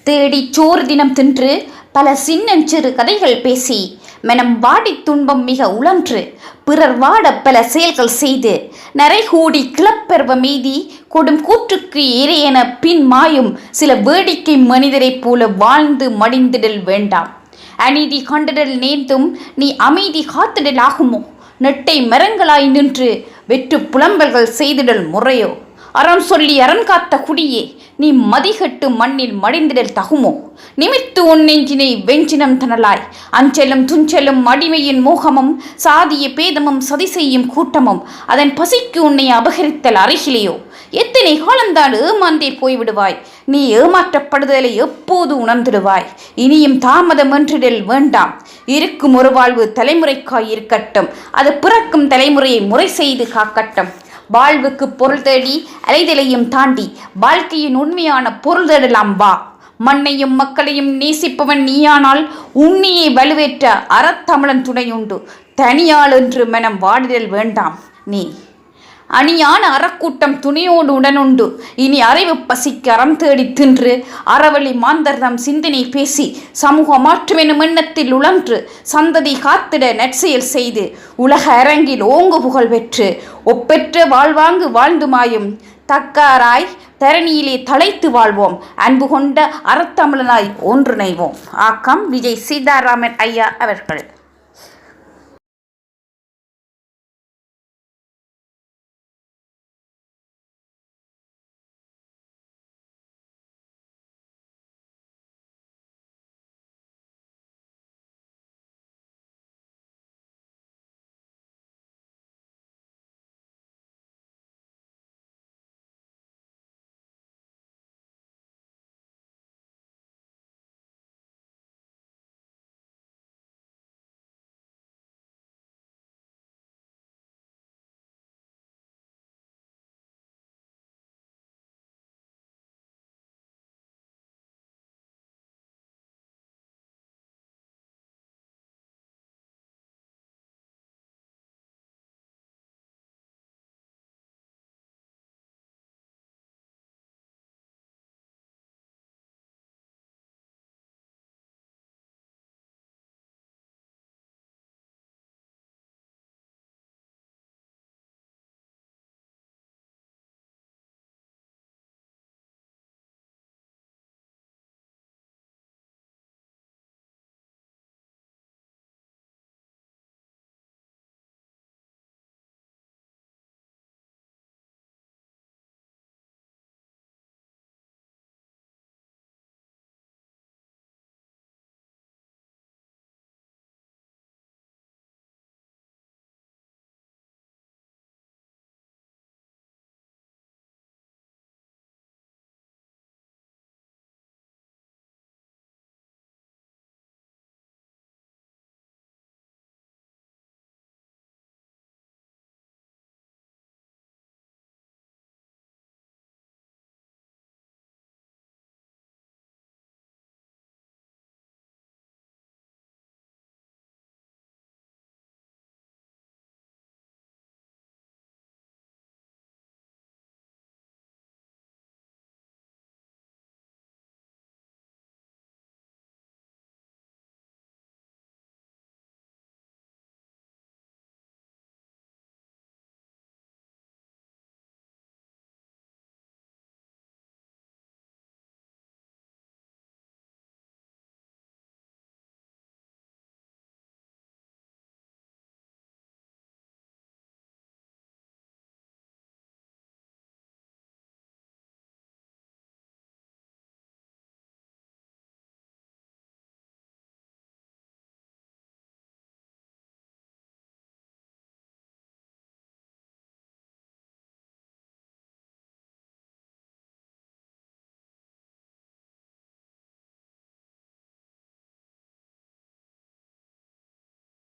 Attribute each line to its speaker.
Speaker 1: தேடி சோறு தினம் தின்று பல சின்னஞ்சிறு கதைகள் பேசி மனம் வாடி துன்பம் மிக உழன்று பிறர் வாட பல செயல்கள் செய்து நரைகூடி கிளப்பெர்வ மீதி கொடும் கூற்றுக்கு இறையென பின் மாயும் சில வேடிக்கை மனிதரைப் போல வாழ்ந்து மடிந்திடல் வேண்டாம். அநீதி கண்டிடல் நேர்ந்தும் நீ அமைதி காத்திடல் ஆகுமோ? நெட்டை மரங்களாய் நின்று வெற்று புலம்பல்கள் செய்திடல் முறையோ? அறம் சொல்லி அரண் காத்த குடியே, நீ மதிகட்டு மண்ணில் மடிந்திடல் தகுமோ? நிமித்து உன் நெஞ்சினை வெஞ்சினம் தனலாய் அஞ்சலும் துஞ்சலும் அடிமையின் மோகமும் சாதிய பேதமும் சதி செய்யும் கூட்டமும் அதன் பசிக்கு உன்னை அபகரித்தல் அருகிலேயோ? எத்தனை காலம்தான் ஏமாந்தே போய்விடுவாய்? நீ ஏமாற்றப்படுதலை எப்போது உணர்ந்திடுவாய்? இனியும் தாமதம் என்றிடல் வேண்டாம். இருக்கும் ஒரு வாழ்வு தலைமுறைக்காய் இருக்கட்டும், அது பிறக்கும் தலைமுறையை முறை செய்து காக்கட்டும். வாழ்வுக்கு பொருள் தேடி அலைதலையும் தாண்டி வாழ்க்கையின் உண்மையான பொருள் தேடலாம் வா. மண்ணையும் மக்களையும் நேசிப்பவன் நீயானால் உன்னையே வலுவேற்ற அறத்தமிழன் துணையுண்டு. தனியாள் என்று மனம் வாடிடல் வேண்டாம். நீ அணியான அறக்கூட்டம் துணையோடு உடனுண்டு. இனி அறிவு பசிக்கு அறம் தேடி தின்று அறவழி மாந்தர்தம் சிந்தனை பேசி சமூக மாற்றுமெனும் எண்ணத்தில் உழன்று சந்ததி காத்திட நற்செயல் செய்து உலக அரங்கில் ஓங்கு புகழ் பெற்று ஒப்பெற்ற வாழ்வாங்கு வாழ்ந்து மாயும் தக்காராய் தரணியிலே தலைத்து வாழ்வோம். அன்பு கொண்ட அறத்தமிழனாய் ஒன்றிணைவோம். ஆக்கம் விஜய் சீதாராமன் ஐயா அவர்கள்.